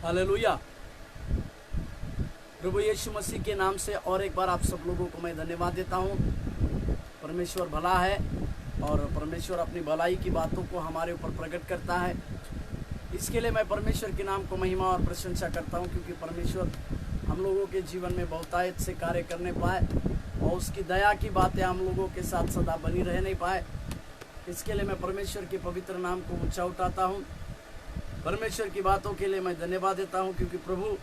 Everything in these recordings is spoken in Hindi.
हालेलुया। प्रभु यीशु मसीह के नाम से और एक बार आप सब लोगों को मैं धन्यवाद देता हूँ। परमेश्वर भला है और परमेश्वर अपनी भलाई की बातों को हमारे ऊपर प्रकट करता है। इसके लिए मैं परमेश्वर के नाम को महिमा और प्रशंसा करता हूँ, क्योंकि परमेश्वर हम लोगों के जीवन में बहुतायत से कार्य करने पाए और उसकी दया की बातें हम लोगों के साथ सदा बनी रह नहीं पाए। इसके लिए मैं परमेश्वर के पवित्र नाम को ऊंचा उठाता हूँ। परमेश्वर की बातों के लिए मैं धन्यवाद देता हूँ, क्योंकि प्रभु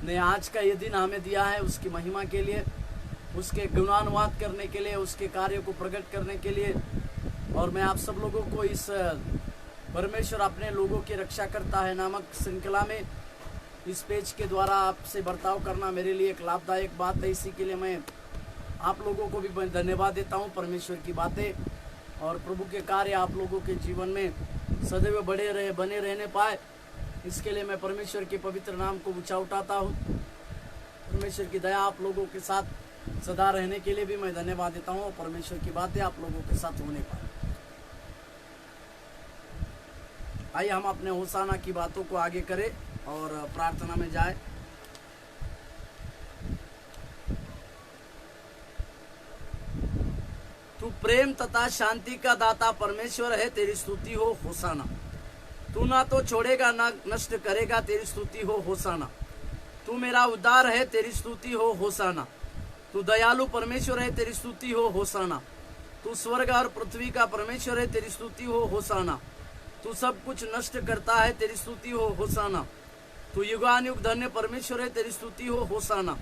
ने आज का ये दिन हमें दिया है उसकी महिमा के लिए, उसके गुणानुवाद करने के लिए, उसके कार्य को प्रकट करने के लिए। और मैं आप सब लोगों को इस परमेश्वर अपने लोगों की रक्षा करता है नामक श्रृंखला में इस पेज के द्वारा आपसे बर्ताव करना मेरे लिए एक लाभदायक बात है। इसी के लिए मैं आप लोगों को भी धन्यवाद देता हूँ। परमेश्वर की बातें और प्रभु के कार्य आप लोगों के जीवन में सदैव बने रहने पाए, इसके लिए मैं परमेश्वर के पवित्र नाम को ऊंचा उठाता हूँ। परमेश्वर की दया आप लोगों के साथ सदा रहने के लिए भी मैं धन्यवाद देता हूँ और परमेश्वर की बातें आप लोगों के साथ होने पाए। आइए हम अपने होसाना की बातों को आगे करें और प्रार्थना में जाए। तू प्रेम तथा शांति का दाता परमेश्वर है, तेरी स्तुति हो होसाना। तू ना तो छोड़ेगा ना नष्ट करेगा, तेरी स्तुति हो होसाना। तू मेरा उद्धार है, तेरी स्तुति हो होसाना। तू दयालु परमेश्वर है, तेरी स्तुति हो होसाना। तू स्वर्ग और पृथ्वी का परमेश्वर है, तेरी स्तुति हो होसाना। तू सब कुछ नष्ट करता है, तेरी स्तुति हो होसाना। तू युगानुयुग धन्य परमेश्वर है, तेरी स्तुति हो होसाना।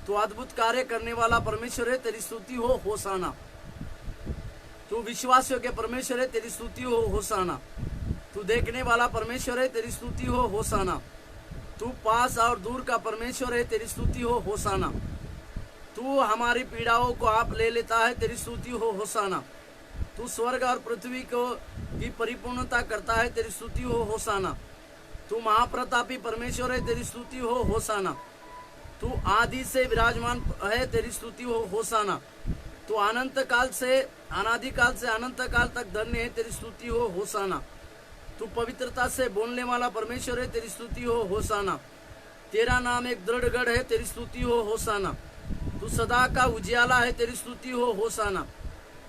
तू अद्भुत कार्य करने वाला परमेश्वर है, तेरी स्तुति हो होसाना। तू विश्वासियों के परमेश्वर है, तेरी स्तुति हो होसाना। तू देखने वाला परमेश्वर है, तेरी स्तुति हो होसाना। तू पास और दूर का परमेश्वर है, तेरी स्तुति हो होसाना। तू हमारी पीड़ाओं को आप ले लेता है, तेरी स्तुति हो होसाना। तू स्वर्ग और पृथ्वी को की परिपूर्णता करता है, तेरी स्तुति हो होसाना। तू महाप्रतापी परमेश्वर है, तेरी स्तुति हो होसाना। तू आदि से विराजमान है, तेरी स्तुति हो होसाना। तू अनादिकाल से अनंत काल तक धन्य है, तेरी स्तुति हो होसाना। तू पवित्रता से बोलने वाला परमेश्वर है, तेरी स्तुति हो होसाना। तेरा नाम एक दृढ़ गढ़ है, तेरी स्तुति हो होसाना। तू सदा का उजियाला है, तेरी स्तुति हो होसाना।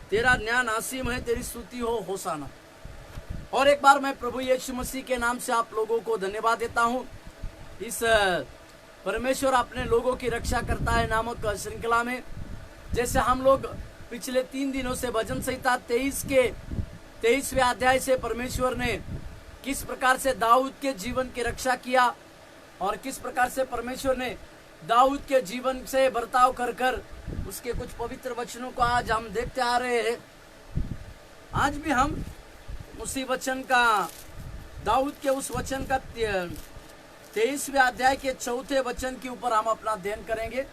तेरा ज्ञान असीम है, तेरी स्तुति हो होसाना। और एक बार मैं प्रभु यीशु मसीह के नाम से आप लोगों को धन्यवाद देता हूँ। इस परमेश्वर अपने लोगों की रक्षा करता है नामक श्रृंखला में, जैसे हम लोग पिछले 3 दिनों से भजन संहिता 23वें अध्याय से परमेश्वर ने किस प्रकार से दाऊद के जीवन की रक्षा किया और किस प्रकार से परमेश्वर ने दाऊद के जीवन से बर्ताव कर कर उसके कुछ पवित्र वचनों को आज हम देखते आ रहे हैं। आज भी हम उसी वचन का, दाऊद के उस वचन का 23वें अध्याय के 4थे वचन के ऊपर हम अपना अध्ययन करेंगे।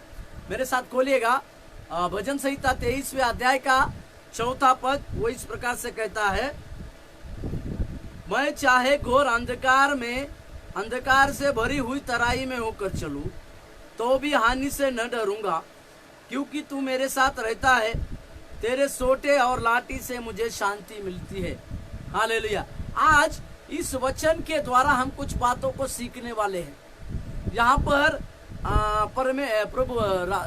मेरे साथ खोलिएगा भजन संहिता 23वें अध्याय का 4था पद। वो इस प्रकार से कहता है, मैं चाहे घोर अंधकार से भरी हुई तराई में होकर चलूं तो भी हानि से न डरूंगा, क्योंकि तू मेरे साथ रहता है। तेरे सोटे और लाठी से मुझे शांति मिलती है। हालेलुया। आज इस वचन के द्वारा हम कुछ बातों को सीखने वाले हैं। यहाँ पर प्रभु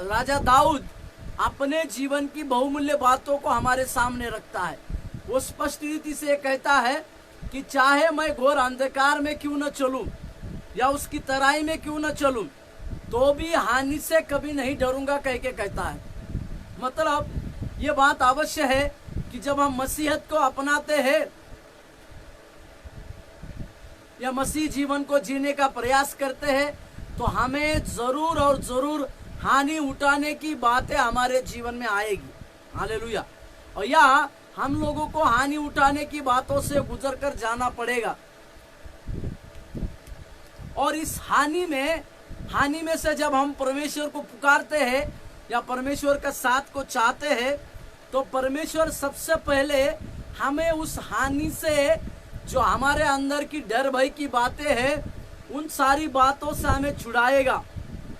राजा दाऊद अपने जीवन की बहुमूल्य बातों को हमारे सामने रखता है। वो स्पष्ट रीति से कहता है कि चाहे मैं घोर अंधकार में क्यों न चलूं या उसकी तराई में क्यों न चलूं, तो भी हानि से कभी नहीं डरूंगा कह के कहता है। मतलब ये बात अवश्य है कि जब हम मसीहत को अपनाते हैं या मसीह जीवन को जीने का प्रयास करते हैं, तो हमें जरूर और जरूर हानि उठाने की बातें हमारे जीवन में आएगी। हालेलुया। और यहाँ हम लोगों को हानि उठाने की बातों से गुजर कर जाना पड़ेगा। और इस हानि में से जब हम परमेश्वर को पुकारते हैं या परमेश्वर का साथ को चाहते हैं, तो परमेश्वर सबसे पहले हमें उस हानि से, जो हमारे अंदर की डर भय की बातें हैं, उन सारी बातों से हमें छुड़ाएगा,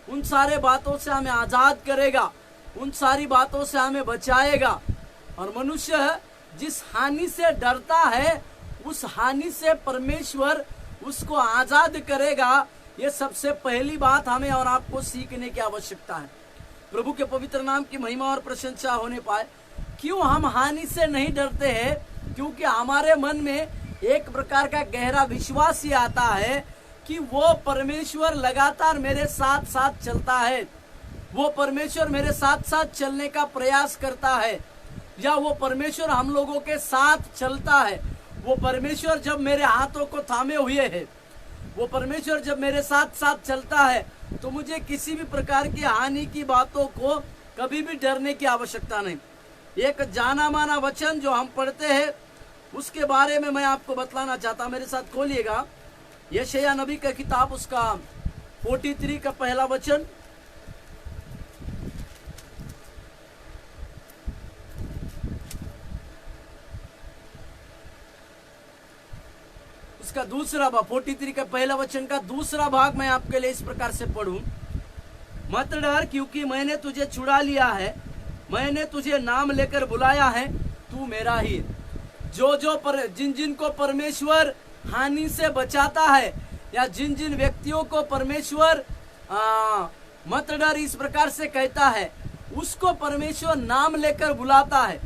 उन सारे बातों से हमें आजाद करेगा, उन सारी बातों से हमें बचाएगा। और मनुष्य जिस हानि से डरता है, उस हानि से परमेश्वर उसको आजाद करेगा। ये सबसे पहली बात हमें और आपको सीखने की आवश्यकता है। प्रभु के पवित्र नाम की महिमा और प्रशंसा होने पाए। क्यों हम हानि से नहीं डरते हैं? क्योंकि हमारे मन में एक प्रकार का गहरा विश्वास ही आता है कि वो परमेश्वर लगातार मेरे साथ साथ चलता है, वो परमेश्वर मेरे साथ साथ चलने का प्रयास करता है, या वो परमेश्वर हम लोगों के साथ चलता है। वो परमेश्वर जब मेरे हाथों को थामे हुए है, वो परमेश्वर जब मेरे साथ साथ चलता है, तो मुझे किसी भी प्रकार की हानि की बातों को कभी भी डरने की आवश्यकता नहीं। एक जाना माना वचन जो हम पढ़ते हैं उसके बारे में मैं आपको बतलाना चाहता हूं। मेरे साथ खोलिएगा यशायाह नबी का किताब, उसका 43 का पहला वचन। उसका दूसरा भाग, 43 का पहला वचन का दूसरा भाग मैं आपके लिए इस प्रकार से पढ़ूं। मत डर, क्योंकि मैंने तुझे छुड़ा लिया है, मैंने तुझे नाम लेकर बुलाया है, तू मेरा ही। जिन जिन को परमेश्वर हानि से बचाता है, या जिन जिन व्यक्तियों को परमेश्वर मत डर इस प्रकार से कहता है, उसको परमेश्वर नाम लेकर बुलाता है।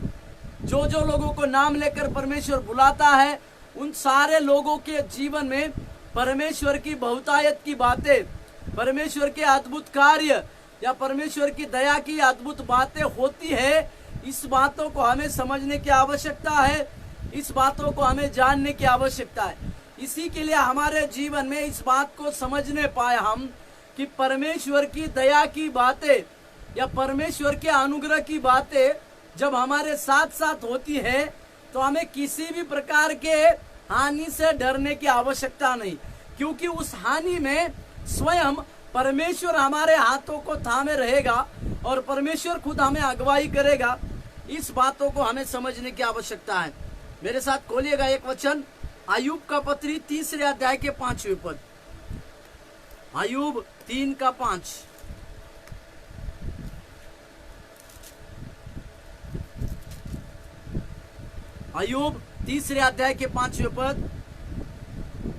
जो लोगों को नाम लेकर परमेश्वर बुलाता है, उन सारे लोगों के जीवन में परमेश्वर की बहुतायत की बातें, परमेश्वर के अद्भुत कार्य या परमेश्वर की दया की अद्भुत बातें होती है। इस बातों को हमें समझने की आवश्यकता है, इस बातों को हमें जानने की आवश्यकता है। इसी के लिए हमारे जीवन में इस बात को समझने पाए हम कि परमेश्वर की दया की बातें या परमेश्वर के अनुग्रह की बातें जब हमारे साथ साथ होती है, तो हमें किसी भी प्रकार के हानि से डरने की आवश्यकता नहीं, क्योंकि उस हानि में स्वयं परमेश्वर हमारे हाथों को थामे रहेगा और परमेश्वर खुद हमें अगुवाई करेगा। इस बातों को हमें समझने की आवश्यकता है। मेरे साथ खोलिएगा एक वचन, अय्यूब का पत्री 3 अध्याय के 5वें पद। अय्यूब 3:5। अय्यूब 3 अध्याय के 5वें पद।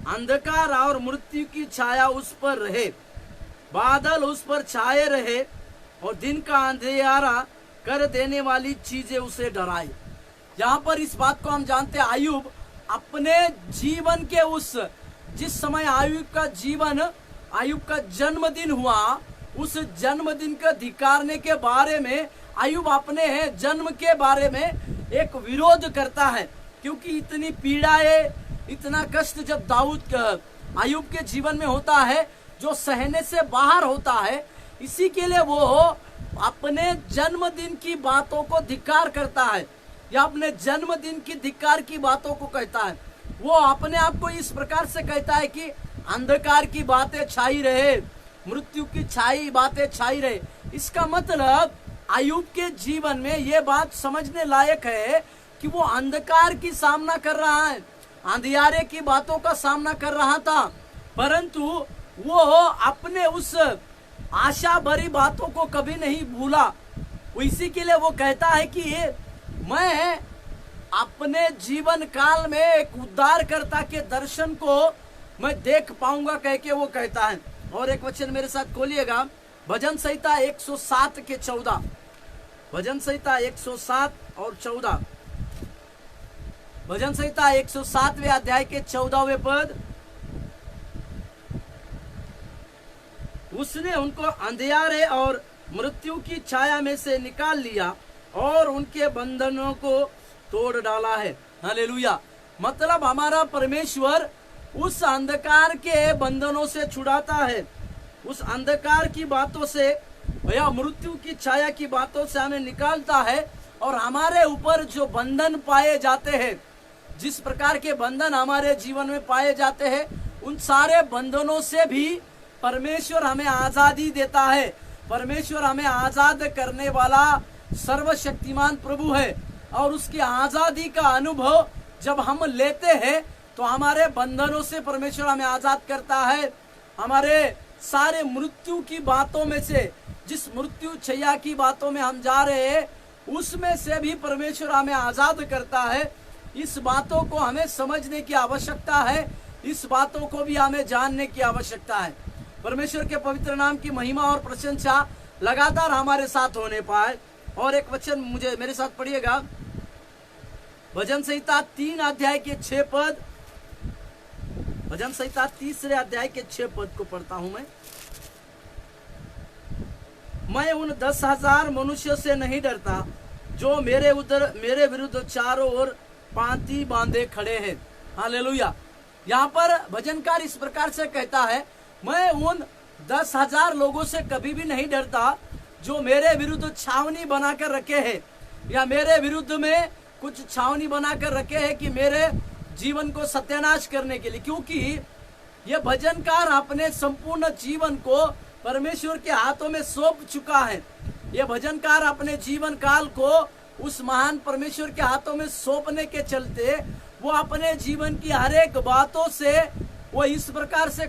अंधकार और मृत्यु की छाया उस पर रहे, बादल उस पर छाए रहे, और दिन का अंधेरा कर देने वाली चीजें उसे डराए। यहाँ पर इस बात को हम जानते हैं, अय्यूब अपने जीवन के जिस समय अय्यूब का जन्मदिन हुआ, उस जन्मदिन का धिक्कारने के बारे में अय्यूब अपने जन्म के बारे में एक विरोध करता है। क्योंकि इतनी पीड़ाएं, इतना कष्ट जब अय्यूब के जीवन में होता है, जो सहने से बाहर होता है, इसी के लिए वो अपने जन्मदिन की बातों को धिक्कार करता है, या अपने जन्मदिन की धिक्कार की बातों को कहता है। वो अपने आप को इस प्रकार से कहता है कि अंधकार की बातें छाई रहे, मृत्यु की बातें छाई रहे। इसका मतलब अय्यूब के जीवन में ये बात समझने लायक है कि वो अंधकार की सामना कर रहा है, अंधियारे की बातों का सामना कर रहा था, परंतु वो अपने उस आशा भरी बातों को कभी नहीं भूला। इसी के लिए वो कहता है कि मैं अपने जीवन काल में एक उद्धारकर्ता के दर्शन को मैं देख पाऊंगा, कह के वो कहता है। और एक वचन मेरे साथ खोलिएगा, भजन संहिता 107 के 14। भजन संहिता 107 और 14। भजन संहिता 107वें अध्याय के 14वें पद। उसने उनको अंधियारे और मृत्यु की छाया में से निकाल लिया और उनके बंधनों को तोड़ डाला है। हालेलुया। मतलब हमारा परमेश्वर उस अंधकार के बंधनों से छुड़ाता है, उस अंधकार की बातों से या मृत्यु की छाया की बातों से हमें निकालता है, और हमारे ऊपर जो बंधन पाए जाते हैं, जिस प्रकार के बंधन हमारे जीवन में पाए जाते हैं, उन सारे बंधनों से भी परमेश्वर हमें आजादी देता है। परमेश्वर हमें आजाद करने वाला सर्वशक्तिमान प्रभु है, और उसकी आजादी का अनुभव जब हम लेते हैं तो हमारे बंधनों से परमेश्वर हमें आजाद करता है। हमारे सारे मृत्यु की बातों में से, जिस मृत्यु छाया की बातों में हम जा रहे हैं, उसमें से भी परमेश्वर हमें आजाद करता है। इस बातों को हमें समझने की आवश्यकता है इस बातों को भी हमें जानने की आवश्यकता है। परमेश्वर के पवित्र नाम की महिमा और प्रशंसा लगातार हमारे साथ होने पाए। और एक वचन मुझे मेरे साथ पढ़िएगा, भजन संहिता 3 अध्याय के 6 पद, भजन संहिता 3 अध्याय के 6 पद को पढ़ता हूं मैं उन 10,000 मनुष्यों से नहीं डरता जो मेरे विरुद्ध चारों ओर पांति बांधे खड़े हैं। हालेलुया। यहाँ पर भजनकार इस प्रकार से कहता है, मैं उन 10,000 लोगों से कभी भी नहीं डरता जो मेरे विरुद्ध छावनी बनाकर रखे हैं, या मेरे विरुद्ध में कुछ छावनी बनाकर रखे हैं कि मेरे जीवन को सत्यानाश करने के लिए। क्योंकि ये भजनकार अपने संपूर्ण जीवन को परमेश्वर के हाथों में सौंप चुका है। ये भजनकार अपने जीवन काल को उस महान परमेश्वर के हाथों में सौंपने के चलते वो अपने जीवन की हर एक बातों से वो इस प्रकार से